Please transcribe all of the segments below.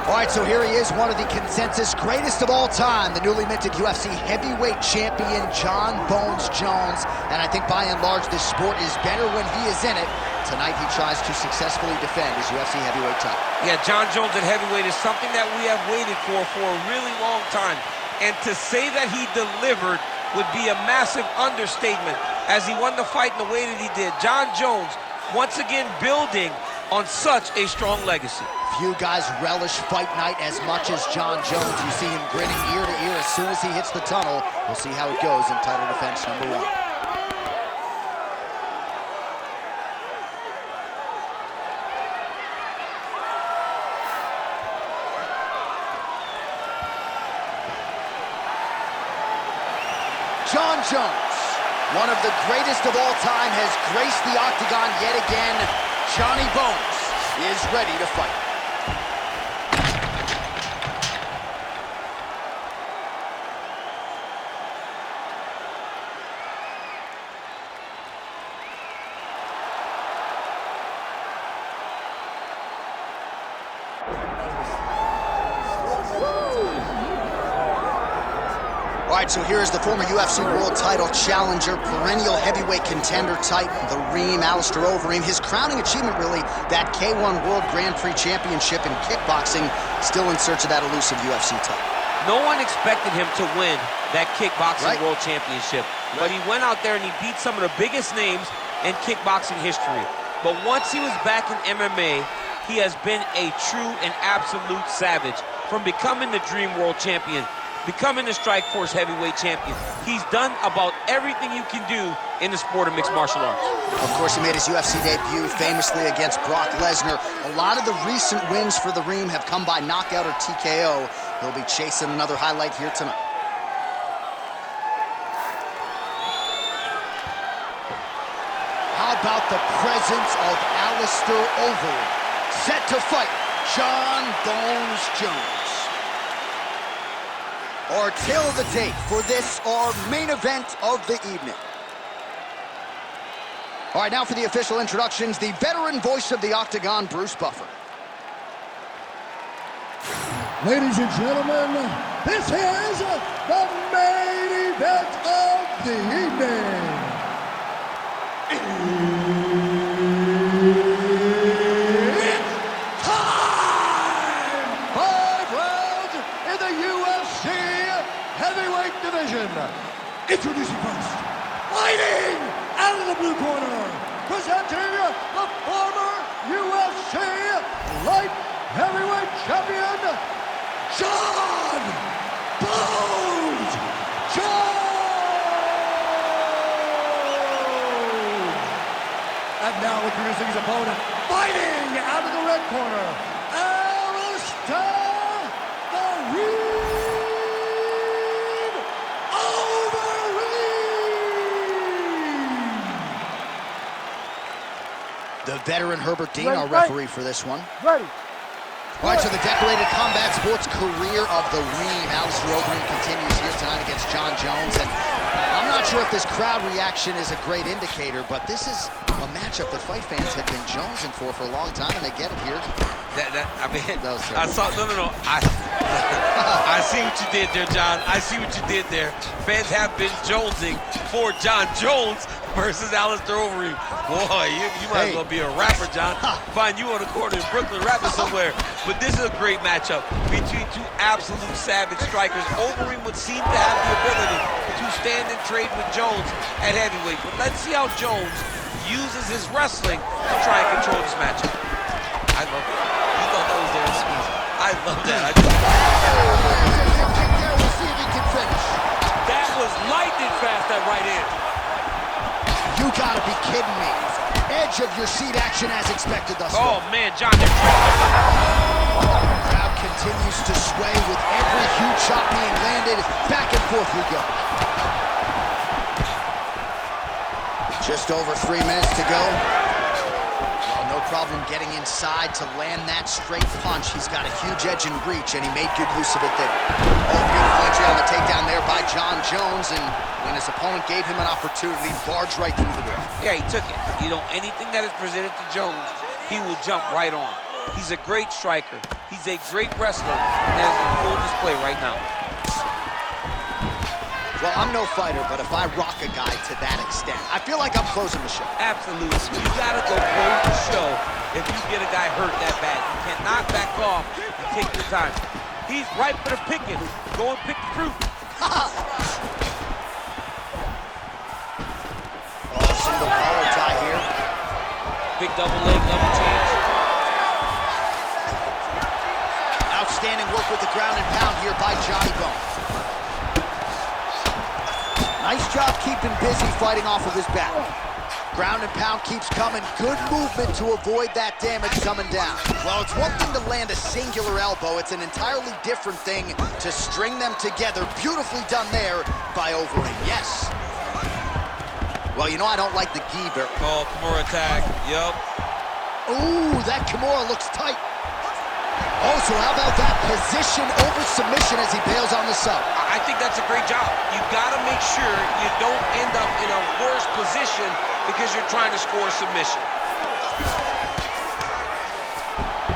All right, so here he is, one of the consensus greatest of all time, the newly minted UFC heavyweight champion, Jon Bones Jones. And I think by and large, this sport is better when he is in it. Tonight, he tries to successfully defend his UFC heavyweight title. Yeah, Jon Jones at heavyweight is something that we have waited for a really long time. And to say that he delivered would be a massive understatement as he won the fight in the way that he did. Jon Jones, once again, building on such a strong legacy. Few guys relish fight night as much as Jon Jones. You see him grinning ear to ear as soon as he hits the tunnel. We'll see how it goes in title defense number 1. Jon Jones, one of the greatest of all time, has graced the octagon yet again. Johnny Bones is ready to fight. All right, so here's the former UFC World Title challenger, perennial heavyweight contender type, the Reem, Alistair Overeem. His crowning achievement, really, that K1 World Grand Prix Championship in kickboxing, still in search of that elusive UFC title. No one expected him to win that kickboxing world championship, but he went out there and he beat some of the biggest names in kickboxing history. But once he was back in MMA, he has been a true and absolute savage. From becoming the Dream World Champion, becoming the Strikeforce heavyweight champion, he's done about everything you can do in the sport of mixed martial arts. Of course, he made his UFC debut famously against Brock Lesnar. A lot of the recent wins for the Reem have come by knockout or TKO. He'll be chasing another highlight here tonight. How about the presence of Alistair Overeem? Set to fight, Jon Bones Jones. Our tale of the tape for this, our main event of the evening. All right, now for the official introductions, the veteran voice of the Octagon, Bruce Buffer. Ladies and gentlemen, this is the main event of the evening. It's time! 5 rounds in the UFC heavyweight division. Introducing first, fighting out of the blue corner, presenting the former UFC light heavyweight champion, Jon Bones Jones! And now introducing his opponent, fighting out of the red corner, Alistair The veteran Herbert Dean, our referee for this one. Ready. All right, so the decorated combat sports career of the Reem, Alistair Overeem, continues here tonight against Jon Jones. And I'm not sure if this crowd reaction is a great indicator, but this is a matchup that fight fans have been jonesing for a long time, and they get it here. I saw, no. I see what you did there, John. I see what you did there. Fans have been jonesing for Jon Jones versus Alistair Overeem. Boy, you might as well be a rapper, John. Find you on the corner in Brooklyn rapping somewhere. But this is a great matchup between two absolute savage strikers. Overeem would seem to have the ability to stand and trade with Jones at heavyweight. But let's see how Jones uses his wrestling to try and control this matchup. I love it. You thought that was there in speed. I love that. We'll see if he can finish. That was lightning fast, that right hand. You gotta be kidding me. Edge of your seat action as expected thus far. Oh man, John, they're Crowd continues to sway with every huge shot being landed. Back and forth we go. Just over 3 minutes to go. Well, no problem getting inside to land that straight punch. He's got a huge edge and reach, and he made good use of it there. Oh, beautiful entry on the takedown there by Jon Jones, and when his opponent gave him an opportunity, barged right through the door. Yeah, he took it. You know, anything that is presented to Jones, he will jump right on. He's a great striker. He's a great wrestler, and has a full display right now. Well, I'm no fighter, but if I rock a guy to that extent, I feel like I'm closing the show. Absolutely. You gotta go close the show if you get a guy hurt that bad. You cannot back off and take your time. He's ripe for the picking. Go and pick the fruit. Single collar tie here. Big double leg, double change. Outstanding work with the ground and pound here by Johnny Bone. Nice job keeping busy fighting off of his back. Ground and pound keeps coming. Good movement to avoid that damage coming down. Well, it's one thing to land a singular elbow. It's an entirely different thing to string them together. Beautifully done there by Overeem. Yes. Well, you know I don't like the gi very. Oh, Kimura attack. Yup. Ooh, that Kimura looks tight. Oh, so how about that position over submission as he bails on the sub? I think that's a great job. You gotta make sure you don't end up in a worse position because you're trying to score a submission.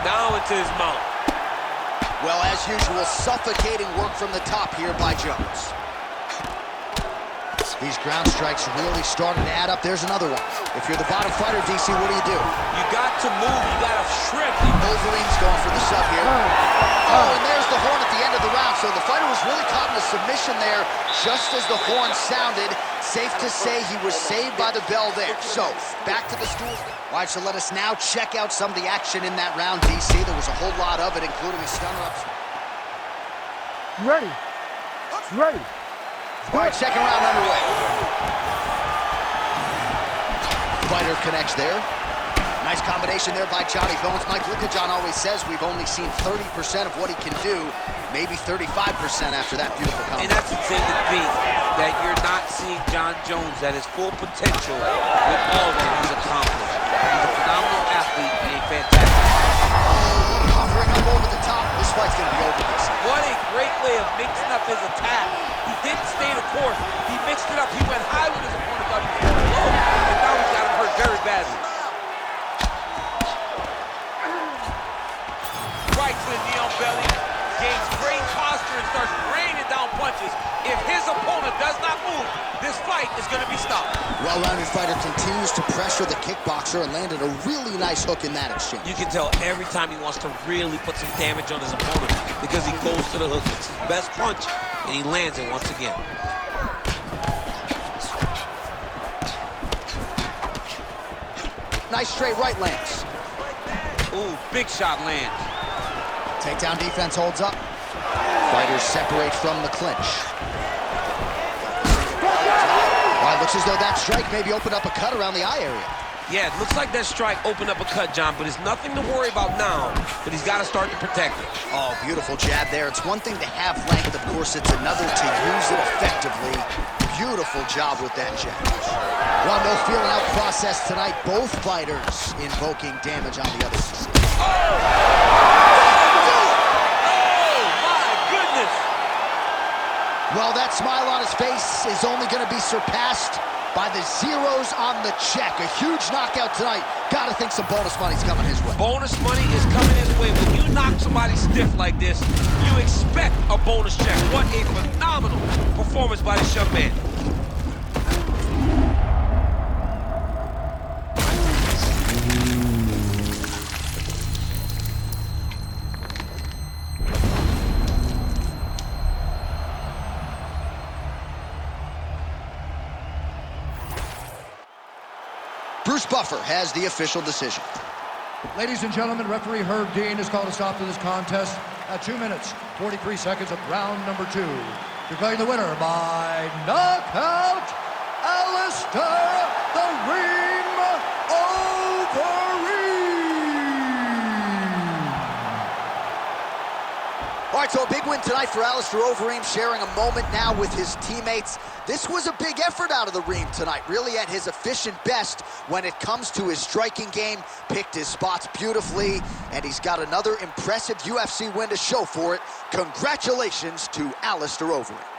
Down into his mouth. Well, as usual, suffocating work from the top here by Jones. These ground strikes really starting to add up. There's another one. If you're the bottom fighter, DC, what do? You got to move. You got to shrimp. Overeem's going for the sub here. Oh, and there's the horn at the end of the round. So the fighter was really caught in a submission there just as the horn sounded. Safe to say he was saved by the bell there. So, back to the stools. All right, so let us now check out some of the action in that round, DC. There was a whole lot of it, including a stunner up. Ready. Ready. All right, second round underway. Fighter connects there. Nice combination there by Johnny Bones. Mike John always says we've only seen 30% of what he can do, maybe 35% after that beautiful combination. And that's the thing to think, that you're not seeing Jon Jones at his full potential with all that he's accomplished. He's a phenomenal athlete and a fantastic. Oh, hovering up over the top. This fight's going to be over this. What a great way of mixing up his attack. He didn't stay the course. He mixed it up. He went high with his opponent, thought he was going low, and now he's got him hurt very badly. Right to the knee on belly, gains great posture and starts raining down punches. If his opponent does not move, this fight is going to be stopped. Well-rounded fighter continues to pressure the kickboxer and landed a really nice hook in that exchange. You can tell every time he wants to really put some damage on his opponent because he goes to the hook. It's his best punch, and he lands it once again. Nice straight right lands. Ooh, big shot lands. Takedown defense holds up. Fighters separate from the clinch. All right, looks as though that strike maybe opened up a cut around the eye area. Yeah, it looks like that strike opened up a cut, John, but it's nothing to worry about now, but he's got to start to protect it. Oh, beautiful jab there. It's one thing to have length, of course, it's another to use it effectively. Beautiful job with that jab. Well, no feeling out process tonight. Both fighters invoking damage on the other side. Well, that smile on his face is only going to be surpassed by the zeros on the check. A huge knockout tonight. Gotta think some bonus money's coming his way. Bonus money is coming his way. When you knock somebody stiff like this, you expect a bonus check. What a phenomenal performance by this young man. Bruce Buffer has the official decision. Ladies and gentlemen, referee Herb Dean has called a stop to this contest at 2 minutes, 43 seconds of round number 2. Declaring the winner by knockout, Alistair the Ream Overeem. All right, so a big win tonight for Alistair Overeem, sharing a moment now with his teammates. This was a big effort out of the Reem tonight, really at his efficient best when it comes to his striking game. Picked his spots beautifully, and he's got another impressive UFC win to show for it. Congratulations to Alistair Overeem.